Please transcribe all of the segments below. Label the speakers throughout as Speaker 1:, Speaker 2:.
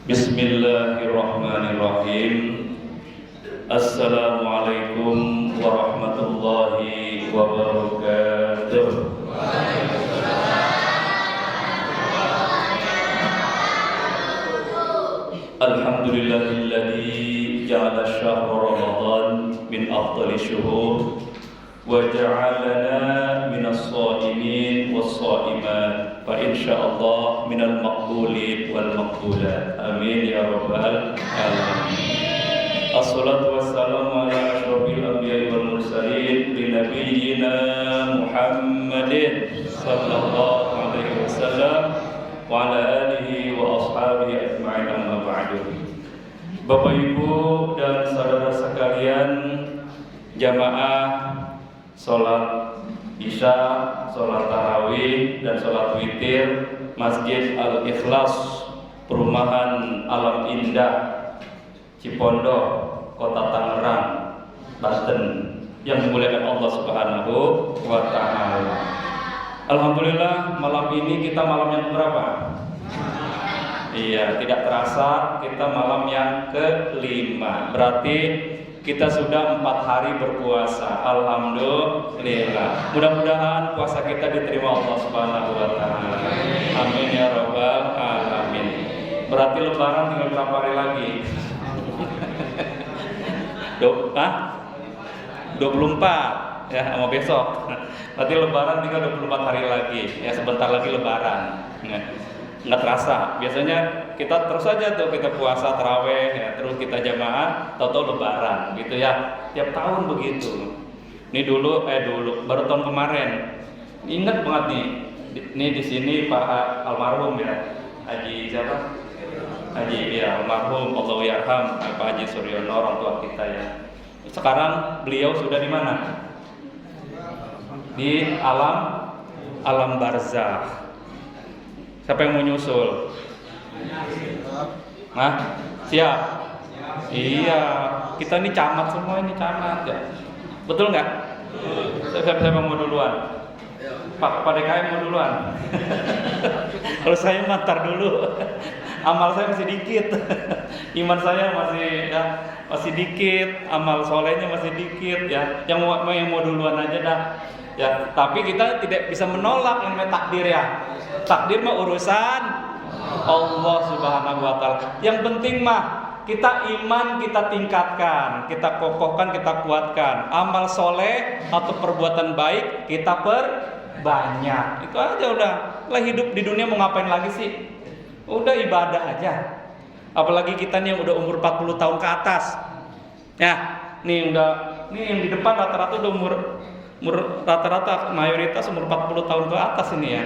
Speaker 1: Bismillahirrahmanirrahim. Assalamualaikum warahmatullahi wabarakatuh. Alhamdulillahilladzi ja'ala syahra Ramadan min afdali syuhur wa ja'alana minas shaimin was-shaimat fa insyaallah minal maqbulin wal maqbulat. Amin ya rabbal alamin. Assalatu wassalamu ala asyrofil anbiya'i wal mursalin li nabiyyina Muhammadin sallallahu alaihi wasallam wa ala alihi wa ashabihi ajma'in, amma ba'du. Bapak Ibu dan saudara sekalian, jamaah sholat Isya, sholat tarawih, dan sholat witir Masjid Al-Ikhlas, Perumahan Alam Indah, Cipondo, Kota Tangerang, Banten, yang dimuliakan Allah Subhanahu wa Ta'ala. Alhamdulillah, malam ini kita malam yang berapa? Iya, tidak terasa kita malam yang ke-5. Berarti kita sudah 4 hari berpuasa. Alhamdulillah. Mudah-mudahan puasa kita diterima Allah Subhanahu wa Ta'ala. Amin ya rabbal alamin. Berarti lebaran tinggal berapa hari lagi? 24 ya, sama besok. Berarti lebaran tinggal 24 hari lagi. Ya, sebentar lagi lebaran. Nggak terasa. Biasanya kita terus aja tuh, kita puasa taraweh ya, terus kita jamaah, tahu-tahu lebaran gitu ya. Tiap tahun begitu. Ini dulu baru tahun kemarin. Ingat banget nih. Ini di sini Pak almarhum ya. Haji siapa? Haji ya, almarhum Allah yarham, Pak Haji Suryono, orang tua kita ya. Sekarang beliau sudah di mana? Di alam barzakh. Siapa yang mau nyusul? Nah, siap? Iya, kita ini camat semua, ini camat ya. Betul nggak? Siapa yang mau duluan? Pak DKM mau duluan? Kalau saya mantar dulu. Amal saya masih dikit. Iman saya masih dikit, amal solehnya masih dikit ya. Yang mau duluan aja dah. Ya, tapi kita tidak bisa menolak yang namanya takdir ya. Takdir mah urusan Allah Subhanahu wa Ta'ala. Yang penting mah kita iman kita tingkatkan, kita kokohkan, kita kuatkan. Amal soleh atau perbuatan baik kita perbanyak. Itu aja udah. Lah hidup di dunia mau ngapain lagi sih? Udah ibadah aja. Apalagi kita nih yang udah umur 40 tahun ke atas. Ya, nih yang di depan rata-rata udah umur rata-rata mayoritas umur 40 tahun ke atas ini ya.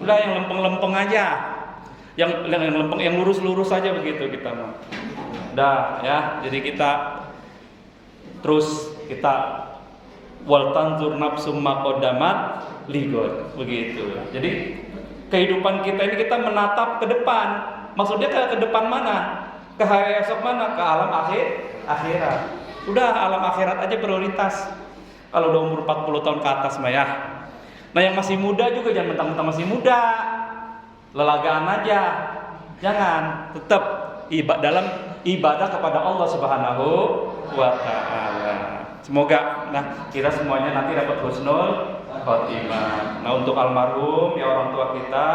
Speaker 1: Udah yang lempeng-lempeng aja. Yang lempeng, yang lurus-lurus aja begitu kita mau. Udah ya, jadi kita wal tanzur nafsum ma qaddamat lighad begitu. Jadi kehidupan kita ini kita menatap ke depan. Maksudnya ke depan mana? Ke hari esok mana? Ke alam akhirat. Udah alam akhirat aja prioritas. Kalau udah umur 40 tahun ke atas mah ya. Nah yang masih muda juga jangan mentang-mentang masih muda, lelagaan aja. Jangan, tetap dalam ibadah kepada Allah Subhanahu wa Ta'ala. Semoga kita semuanya nanti dapat husnul khotimah. Nah untuk almarhum ya orang tua kita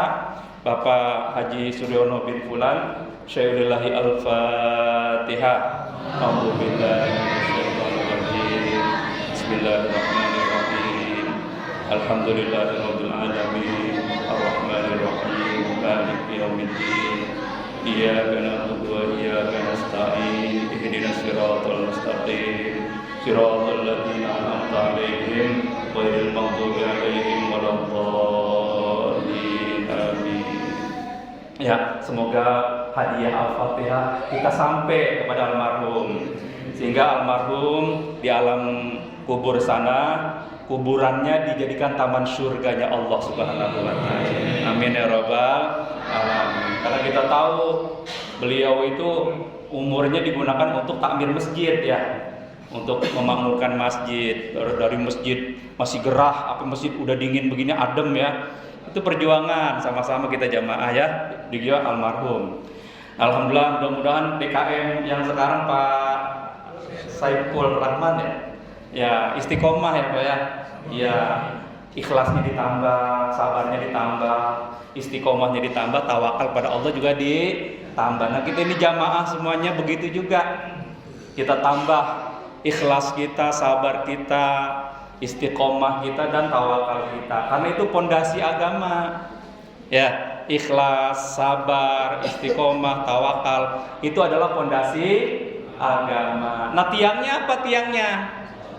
Speaker 1: Bapak Haji Suryono bin Fulan, Syaikhul Al-Fatihah. Alhamdulillah. Bismillahirrahmanirrahim. Alhamdulillahirabbil alamin. Arrahmanirrahim. Maliki yaumiddin. Iyyaka na'budu wa iyyaka nasta'in. Ihdinas siratal mustaqim. Siratal ladzina an'amta 'alaihim ghairil maghdubi 'alaihim waladdallin. Amin. Ya, semoga hadiah Al-Fatihah kita sampai kepada almarhum, sehingga almarhum di alam kubur sana, kuburannya dijadikan taman surganya Allah Subhanahu wa Ta'ala. Amin ya rabbal alamin. Karena kita tahu beliau itu umurnya digunakan untuk takmir masjid ya, untuk memakmurkan masjid. Dari masjid masih gerah, apa masjid udah dingin begini adem ya. Itu perjuangan sama-sama kita jamaah ya, dia almarhum. Alhamdulillah, mudah-mudahan DKM yang sekarang Pak Saiful Rahman ya istiqomah ya Pak ya. Ya ikhlasnya ditambah, sabarnya ditambah, istiqomahnya ditambah, tawakal pada Allah juga ditambah. Nah kita ini jamaah semuanya begitu juga. Kita tambah ikhlas kita, sabar kita, istiqomah kita dan tawakal kita. Karena itu pondasi agama. Ya, ikhlas, sabar, istiqomah, tawakal itu adalah pondasi agama. Nah, tiangnya apa tiangnya?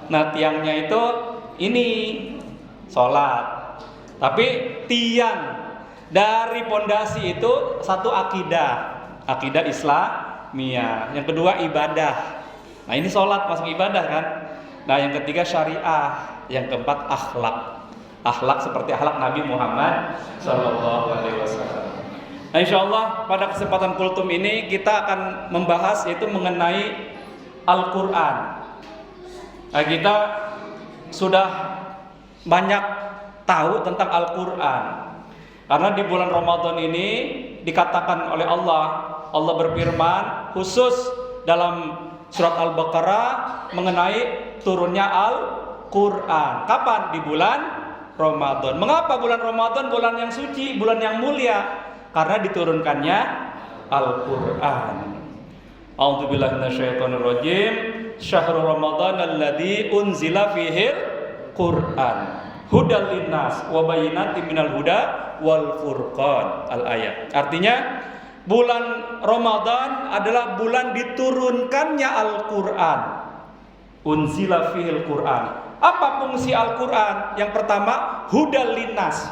Speaker 1: Nah, tiangnya itu ini sholat. Tapi tiang dari pondasi itu satu akidah Islamiyah. Yang kedua ibadah. Nah, ini sholat masuk ibadah kan? Nah, yang ketiga syariah, yang keempat akhlak seperti akhlak Nabi Muhammad Sallallahu Alaihi Wasallam. Nah, insyaallah pada kesempatan kultum ini kita akan membahas yaitu mengenai Al-Quran. Nah, kita sudah banyak tahu tentang Al-Quran karena di bulan Ramadan ini dikatakan oleh Allah berfirman khusus dalam surat Al-Baqarah mengenai turunnya Al-Quran. Kapan? Di bulan Ramadan. Mengapa bulan Ramadan bulan yang suci, bulan yang mulia? Karena diturunkannya Al-Quran. A'udzubillahi minasyaitonirrajim. Syahrul Ramadan alladzi unzila fihil Quran. Hudal linnas wa bayyinatin minal huda wal furqan. Al-ayat. Artinya bulan Ramadan adalah bulan diturunkannya Al-Quran. Unzila fihil Quran. Apa fungsi Al-Quran? Yang pertama, hudal linnas,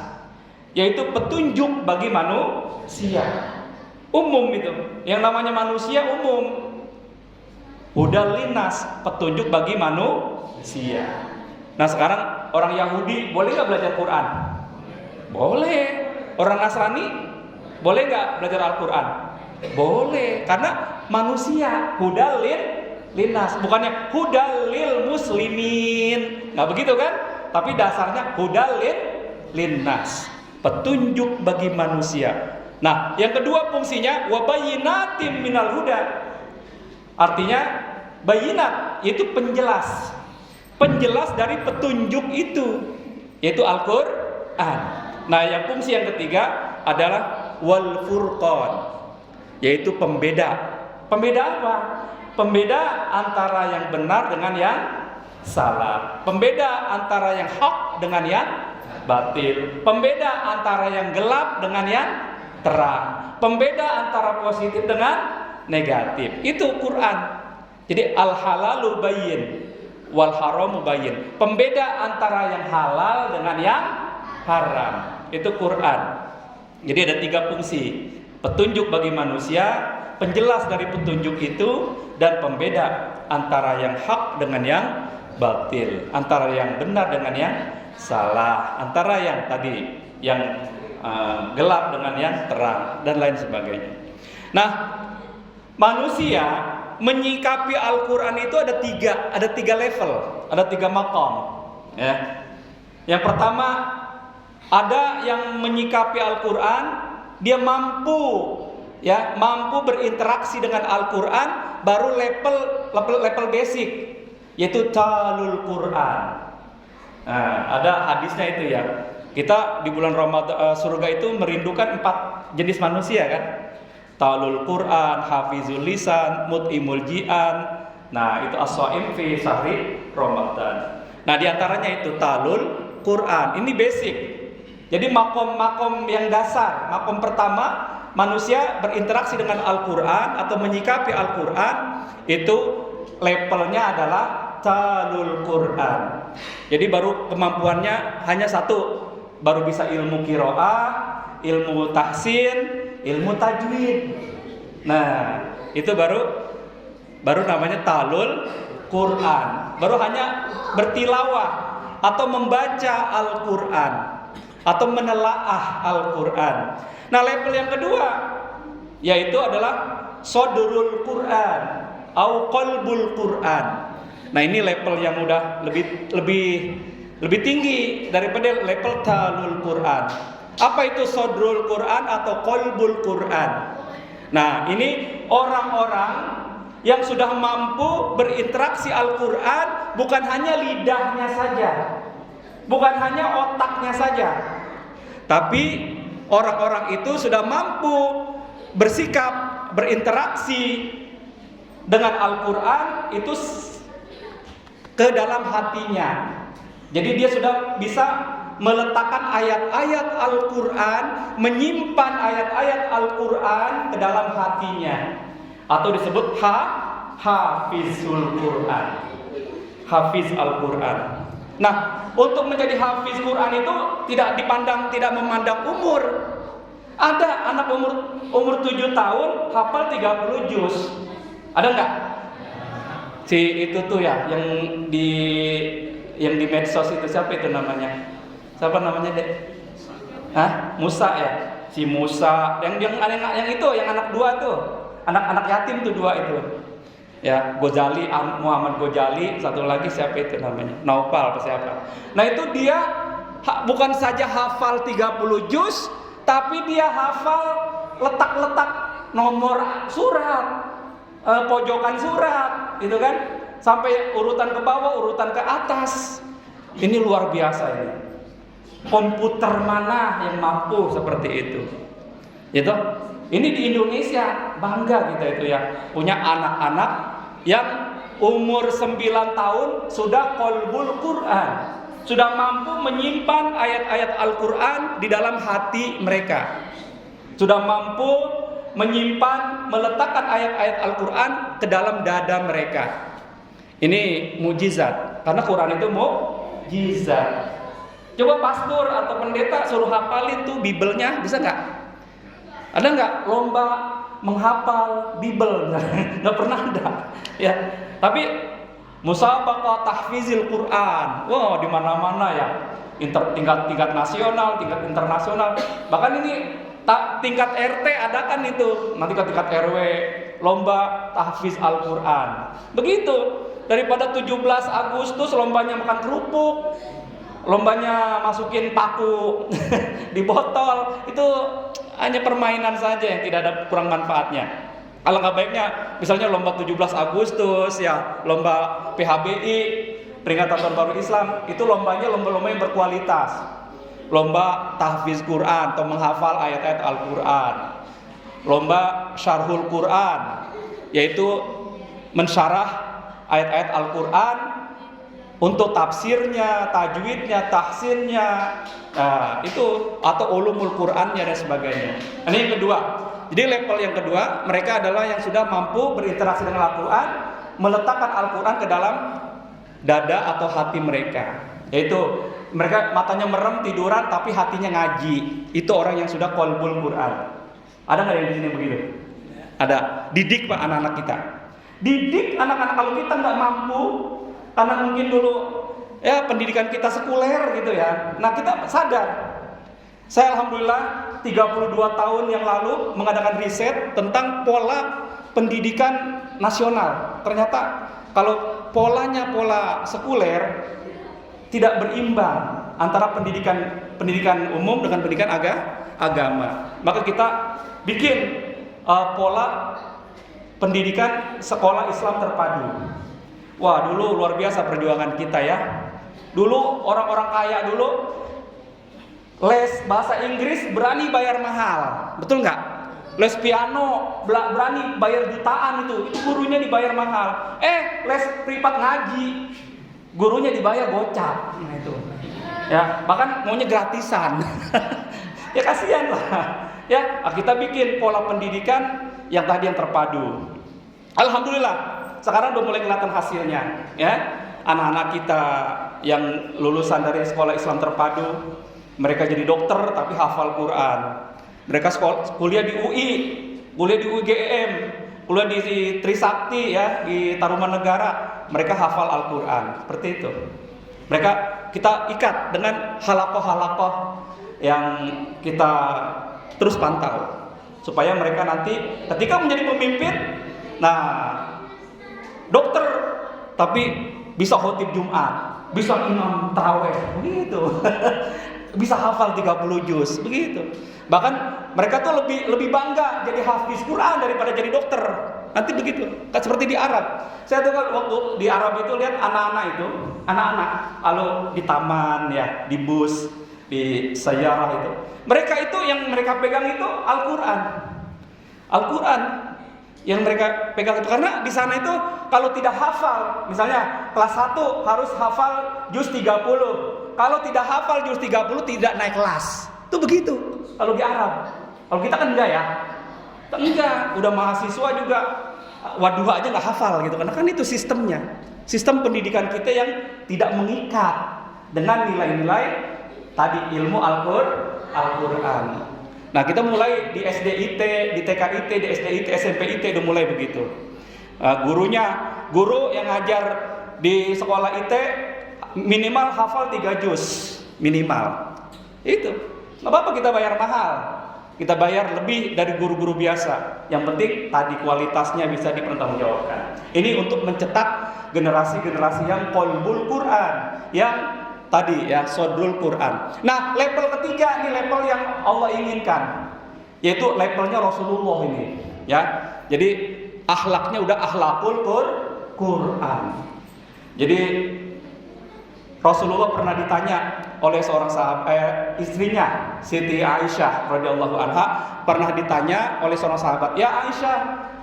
Speaker 1: yaitu petunjuk bagi manusia. Umum itu. Yang namanya manusia umum. Hudal linnas, petunjuk bagi manusia. Nah sekarang orang Yahudi boleh gak belajar Quran? Boleh. Orang Nasrani boleh gak belajar Al-Quran? Boleh. Karena manusia. Hudal linnas, bukannya hudalil muslimin, nggak begitu kan? Tapi dasarnya hudalil linnas, petunjuk bagi manusia. Nah, yang kedua fungsinya wabayinatim minal huda, artinya bayinat yaitu penjelas dari petunjuk itu, yaitu Al-Quran. Nah, yang fungsi yang ketiga adalah wal furqan, yaitu pembeda. Pembeda apa? Pembeda antara yang benar dengan yang salah. Pembeda antara yang hak dengan yang batil. Pembeda antara yang gelap dengan yang terang. Pembeda antara positif dengan negatif. Itu Quran. Jadi al-halalu bayyin wal haramu bayyin. Pembeda antara yang halal dengan yang haram. Itu Quran. Jadi ada 3 fungsi. Petunjuk bagi manusia, penjelas dari petunjuk itu, dan pembeda antara yang hak dengan yang batil, antara yang benar dengan yang salah, antara yang tadi yang gelap dengan yang terang, dan lain sebagainya. Nah, manusia menyikapi Al-Quran itu ada tiga level, ada 3 maqam. Ya. Yang pertama, ada yang menyikapi Al-Quran, dia mampu berinteraksi dengan Al-Quran baru level basic, yaitu talul Quran. Nah, ada hadisnya itu ya. Kita di bulan Ramadan surga itu merindukan 4 jenis manusia kan. Talul Quran, hafizul lisan, mut'imul ji'an. Nah, itu as-shaim fi syahri Ramadan. Nah, di antaranya itu talul Quran. Ini basic. Jadi makom yang dasar, makom pertama manusia berinteraksi dengan Al-Quran atau menyikapi Al-Quran itu levelnya adalah talul Quran. Jadi baru kemampuannya hanya 1, baru bisa ilmu qiraah, ilmu tahsin, ilmu tajwid. Nah, itu baru namanya talul Quran. Baru hanya bertilawah atau membaca Al-Quran atau menelaah Al-Quran. Nah, level yang kedua yaitu adalah sodrul Quran au qalbul Quran. Nah, ini level yang udah lebih tinggi daripada level talul Quran. Apa itu sodrul Quran atau qalbul Quran? Nah, ini orang-orang yang sudah mampu berinteraksi Al-Quran, bukan hanya lidahnya saja, bukan hanya otaknya saja, tapi orang-orang itu sudah mampu bersikap, berinteraksi dengan Al-Quran itu ke dalam hatinya. Jadi dia sudah bisa meletakkan ayat-ayat Al-Quran, menyimpan ayat-ayat Al-Quran ke dalam hatinya, atau disebut hafizul Quran, hafiz Al-Quran. Nah, untuk menjadi hafiz Quran itu tidak memandang umur. Ada anak umur 7 tahun hafal 30 juz. Ada enggak? Si itu tuh ya yang di medsos itu, siapa itu namanya? Siapa namanya, Dek? Musa ya? Si Musa yang itu yang anak 2 tuh. Anak-anak yatim tuh 2 itu. Ya, Ghazali, Muhammad Ghazali, satu lagi siapa itu namanya? Naufal apa siapa? Nah, itu dia bukan saja hafal 30 juz, tapi dia hafal letak-letak nomor surat, pojokan surat, gitu kan? Sampai urutan ke bawah, urutan ke atas. Ini luar biasa ini. Komputer mana yang mampu seperti itu? Gitu. Ini di Indonesia bangga kita itu ya, punya anak-anak yang umur 9 tahun sudah qalbul Quran, sudah mampu menyimpan ayat-ayat Al-Quran di dalam hati mereka, sudah mampu menyimpan, meletakkan ayat-ayat Al-Quran ke dalam dada mereka. Ini mujizat, karena Quran itu mujizat. Coba pastor atau pendeta suruh hafalin tuh Bibelnya, bisa nggak? Ada nggak lomba menghafal Bible? Nggak pernah ada. Ya, tapi musabaqah tahfizil Quran, wah di mana-mana ya. Tingkat nasional, tingkat internasional. Bahkan ini tingkat RT ada kan itu. Nanti ke tingkat RW lomba tahfiz Al-Quran. Begitu. Daripada 17 Agustus lombanya makan kerupuk, lombanya masukin paku di botol, itu hanya permainan saja yang tidak ada kurang manfaatnya. Alangkah baiknya misalnya lomba 17 Agustus ya, lomba PHBI, peringatan Tahun Baru Islam, itu lombanya lomba-lomba yang berkualitas. Lomba tahfiz Quran atau menghafal ayat-ayat Al-Quran. Lomba syarhul Quran, yaitu mensyarah ayat-ayat Al-Quran untuk tafsirnya, tajwidnya, tahsinnya, itu, atau ulumul Qur'annya dan sebagainya. Ini yang kedua. Jadi level yang kedua, mereka adalah yang sudah mampu berinteraksi dengan Al-Quran, meletakkan Al-Quran ke dalam dada atau hati mereka. Yaitu mereka matanya merem tiduran tapi hatinya ngaji. Itu orang yang sudah qalbul Quran. Ada nggak yang di sini begitu? Ada. Didik Pak anak-anak kita. Didik anak-anak. Kalau kita nggak mampu, karena mungkin dulu ya pendidikan kita sekuler gitu ya. Nah, kita sadar. Saya alhamdulillah 32 tahun yang lalu mengadakan riset tentang pola pendidikan nasional. Ternyata kalau polanya pola sekuler, tidak berimbang antara pendidikan umum dengan pendidikan agama. Maka kita bikin pola pendidikan sekolah Islam terpadu. Wah, dulu luar biasa perjuangan kita ya. Dulu orang-orang kaya dulu les bahasa Inggris berani bayar mahal, betul nggak? Les piano berani bayar jutaan itu gurunya dibayar mahal. Les privat ngaji, gurunya dibayar gocap. Nah itu, ya bahkan maunya gratisan. Ya kasihan lah. Ya kita bikin pola pendidikan yang tadi yang terpadu. Alhamdulillah sekarang udah mulai kelihatan hasilnya. Ya anak-anak kita yang lulusan dari sekolah Islam terpadu, mereka jadi dokter tapi hafal Quran. Mereka kuliah di UI, kuliah di UGM, kuliah di Trisakti ya, di Tarumanegara, mereka hafal Al-Quran. Seperti itu. Kita ikat dengan halakoh-halakoh yang kita terus pantau, supaya mereka nanti ketika menjadi pemimpin, nah dokter tapi bisa khotib Jumat, bisa imam taraweh, begitu. bisa hafal 30 juz, begitu. Bahkan mereka tuh lebih bangga jadi hafiz Quran daripada jadi dokter. Nanti begitu, kan seperti di Arab. Saya tuh kan waktu di Arab itu lihat anak-anak kalau di taman ya, di bus, di sayarah itu. Mereka itu yang mereka pegang itu Al-Quran yang mereka pegang itu, karena di sana itu kalau tidak hafal, misalnya kelas 1 harus hafal juz 30. Kalau tidak hafal juz 30 tidak naik kelas. Itu begitu kalau di Arab. Kalau kita kan enggak ya. Enggak, udah mahasiswa juga waduh aja nggak hafal gitu, karena kan itu sistemnya. Sistem pendidikan kita yang tidak mengikat dengan nilai-nilai tadi ilmu Al-Quran. Nah, kita mulai di SDIT, di TKIT, di SDIT, SMPIT udah mulai begitu. Guru yang ngajar di sekolah IT minimal hafal 3 juz minimal. Itu nggak apa-apa, kita bayar mahal, kita bayar lebih dari guru-guru biasa. Yang penting tadi kualitasnya bisa dipertanggungjawabkan. Ini untuk mencetak generasi-generasi yang qalbul Quran, yang tadi ya sodrul Quran. Nah, level ketiga ini level yang Allah inginkan, yaitu levelnya Rasulullah ini ya. Jadi akhlaknya udah akhlakul Quran. Jadi Rasulullah pernah ditanya oleh seorang sahabat, istrinya Siti Aisyah radhiyallahu anha pernah ditanya oleh seorang sahabat, "Ya Aisyah,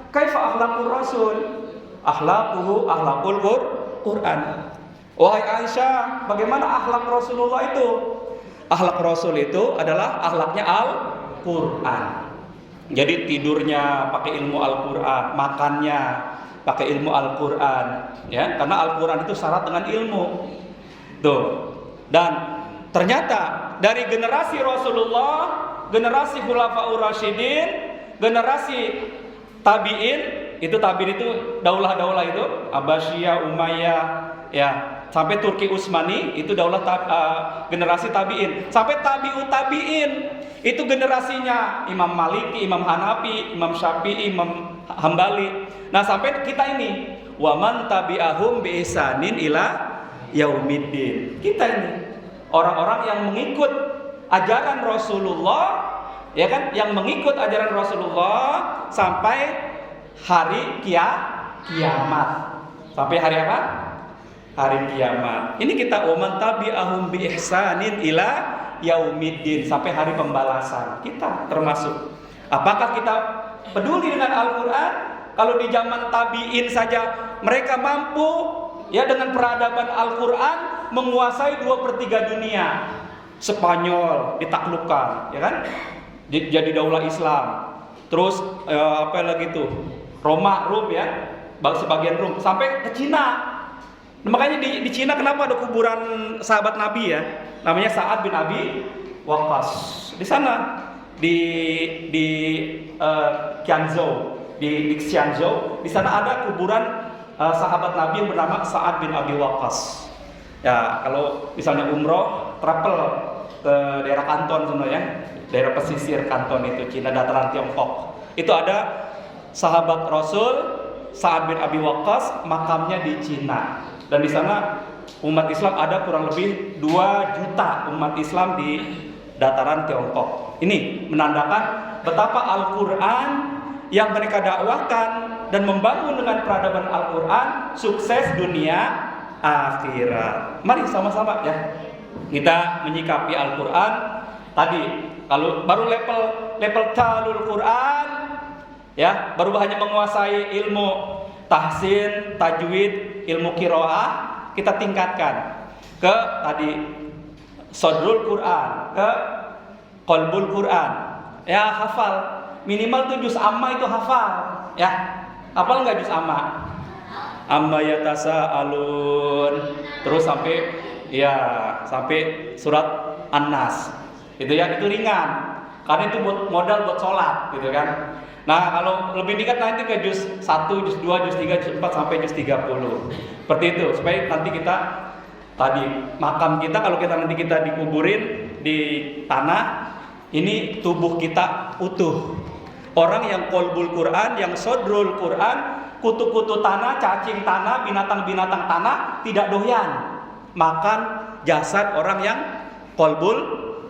Speaker 1: kaifa akhlaqur Rasul?" Akhlaquhu akhlaqul Quran. Wahai Aisyah, bagaimana akhlak Rasulullah itu? Akhlak Rasul itu adalah akhlaknya Al-Quran. Jadi tidurnya pakai ilmu Al-Quran, makannya pakai ilmu Al-Quran, ya, karena Al-Quran itu syarat dengan ilmu. Tuh. Dan ternyata dari generasi Rasulullah, generasi Khulafaur Rasyidin, generasi tabi'in, tabi'in itu daulah-daulah itu, Abbasiyah, Umayyah, ya, sampai Turki Utsmani itu daulah generasi tabi'in. Sampai tabi'ut tabi'in itu generasinya Imam Maliki, Imam Hanafi, Imam Syafi'i, Imam Hambali. Nah, sampai kita ini wa man tabi'ahum bi ihsanin ila yaumiddin. Kita ini orang-orang yang mengikut ajaran Rasulullah, ya kan, yang mengikut ajaran Rasulullah sampai hari kiamat. Sampai hari apa? Hari kiamat. Ini kita waman tabi'ahum bi ihsanin ila yaumiddin, sampai hari pembalasan. Kita termasuk. Apakah kita peduli dengan Al-Quran? Kalau di zaman tabi'in saja mereka mampu ya dengan peradaban Al-Quran menguasai 2/3 dunia. Spanyol ditaklukkan, ya kan? Jadi daulah Islam. Terus apa lagi tuh? Rum ya, sebagian Rum sampai ke Cina. Nah, makanya di Cina kenapa ada kuburan sahabat Nabi ya? Namanya Sa'ad bin Abi Waqqas. Di sana di Qianzhou, di Xianzhou, di sana ada kuburan sahabat Nabi yang bernama Sa'ad bin Abi Waqqas. Ya, kalau misalnya umroh, travel ke daerah Kanton sana ya, daerah pesisir Kanton itu Cina, dataran Tiongkok. Itu ada sahabat Rasul Sa'ad bin Abi Waqqas, makamnya di Cina. Dan di sana umat Islam ada kurang lebih 2 juta umat Islam di dataran Tiongkok. Ini menandakan betapa Al-Quran yang mereka dakwahkan dan membangun dengan peradaban Al-Quran sukses dunia akhirat. Mari sama-sama ya kita menyikapi Al-Quran tadi. Kalau baru level talul Quran ya, baru hanya menguasai ilmu tahsin, tajwid, ilmu qiraah, kita tingkatkan ke tadi sodrul Quran, ke qalbul Quran. Ya, hafal minimal 7 juz amma itu hafal ya. Hafal enggak juz amma? Amma yatasaalun. Terus sampai surat An-Nas. Itu ya, itu ringan. Karena itu modal buat sholat gitu kan. Nah, kalau lebih dekat nanti ke juz 1, juz 2, juz 3, juz 4 sampai juz 30. Seperti itu, supaya nanti kita tadi makam kita, kalau nanti kita dikuburin di tanah, ini tubuh kita utuh. Orang yang qalbul Quran, yang sodrul Quran, kutu-kutu tanah, cacing tanah, binatang-binatang tanah tidak doyan makan jasad orang yang qalbul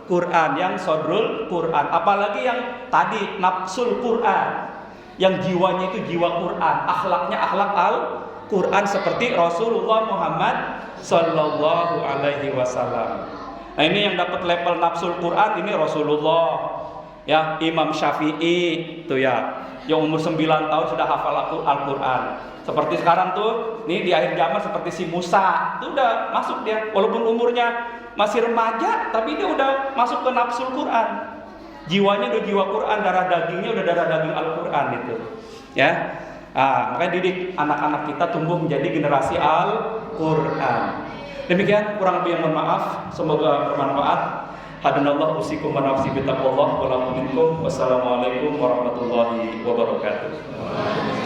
Speaker 1: Quran, yang sodrul Quran. Apalagi yang tadi nafsul Quran, yang jiwanya itu jiwa Quran, akhlaknya akhlak Al-Quran seperti Rasulullah Muhammad Sallallahu Alaihi Wasallam. Nah ini yang dapat level nafsul Quran ini Rasulullah, ya Imam Syafi'i tuh ya, yang umur 9 tahun sudah hafal Al-Quran. Seperti sekarang tuh, nih di akhir zaman seperti si Musa, itu udah masuk dia, walaupun umurnya masih remaja, tapi dia udah masuk ke nafsul Quran. Jiwanya udah jiwa Quran, darah dagingnya udah darah daging Al-Quran itu, ya. Makanya didik anak-anak kita tumbuh menjadi generasi Al-Quran. Demikian kurang lebih yang mohon maaf, semoga bermanfaat. Hadanallahu usikum wa nafsi bitaqwallah wa lakum minkum. Wassalamualaikum warahmatullahi wabarakatuh.